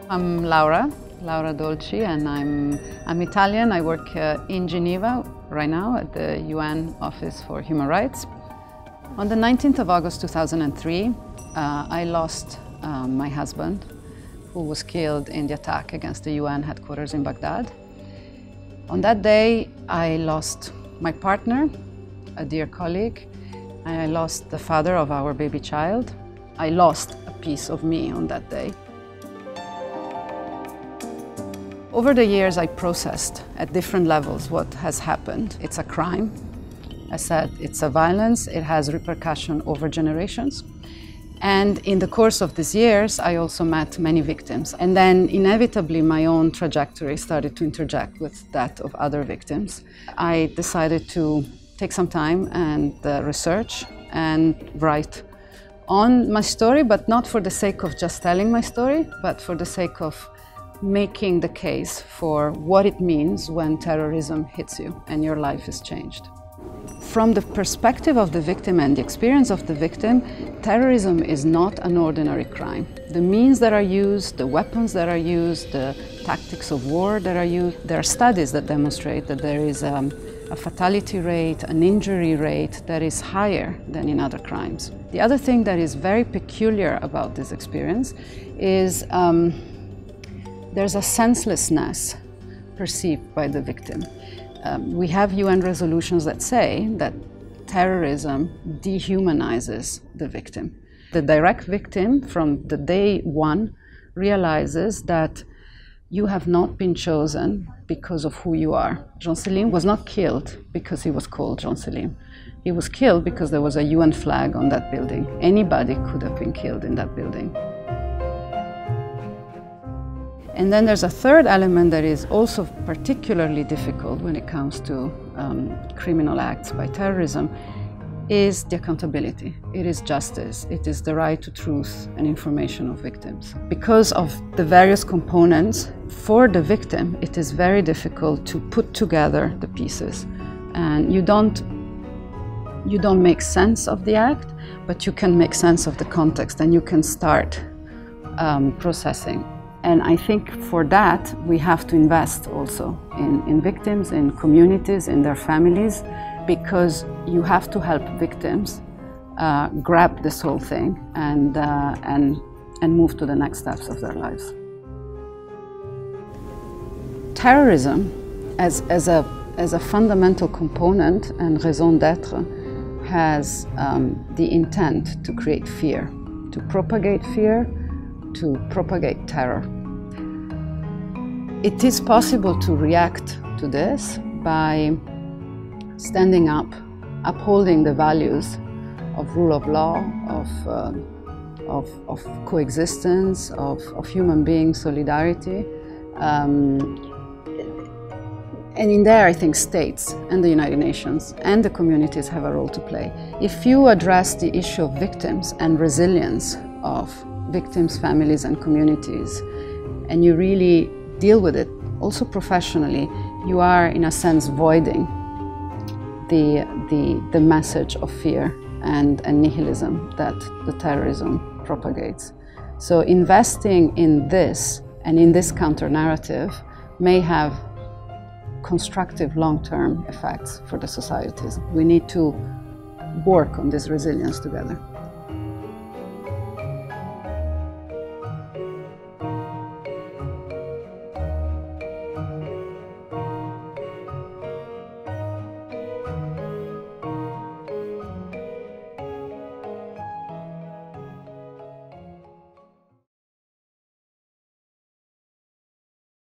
I'm Laura Dolci, and I'm Italian. I work in Geneva right now at the UN Office for Human Rights. On the 19th of August 2003, I lost my husband, who was killed in the attack against the UN headquarters in Baghdad. On that day, I lost my partner, a dear colleague, and I lost the father of our baby child. I lost a piece of me on that day. Over the years, I processed at different levels what has happened. It's a crime. I said it's a violence. It has repercussion over generations. And in the course of these years, I also met many victims. And then inevitably, my own trajectory started to interject with that of other victims. I decided to take some time and research and write on my story, but not for the sake of just telling my story, but for the sake of making the case for what it means when terrorism hits you and your life is changed. From the perspective of the victim and the experience of the victim, terrorism is not an ordinary crime. The means that are used, the weapons that are used, the tactics of war that are used, there are studies that demonstrate that there is a fatality rate, an injury rate that is higher than in other crimes. The other thing that is very peculiar about this experience is there's a senselessness perceived by the victim. We have UN resolutions that say that terrorism dehumanizes the victim. The direct victim from the day one realizes that you have not been chosen because of who you are. Jean Selim was not killed because he was called Jean Selim. He was killed because there was a UN flag on that building. Anybody could have been killed in that building. And then there's a third element that is also particularly difficult when it comes to criminal acts by terrorism, is the accountability. It is justice. It is the right to truth and information of victims. Because of the various components, for the victim, it is very difficult to put together the pieces. And you don't make sense of the act, but you can make sense of the context, and you can start processing. And I think for that, we have to invest also in victims, in communities, in their families, because you have to help victims grab this whole thing and move to the next steps of their lives. Terrorism, as a fundamental component and raison d'être, has the intent to create fear, to propagate fear, to propagate terror. It is possible to react to this by standing up, upholding the values of rule of law, of coexistence, of human being solidarity. And in there, I think states and the United Nations and the communities have a role to play. If you address the issue of victims and resilience of victims, families, and communities, and you really deal with it, also professionally, you are, in a sense, voiding the message of fear and nihilism that the terrorism propagates. So investing in this and in this counter-narrative may have constructive long-term effects for the societies. We need to work on this resilience together.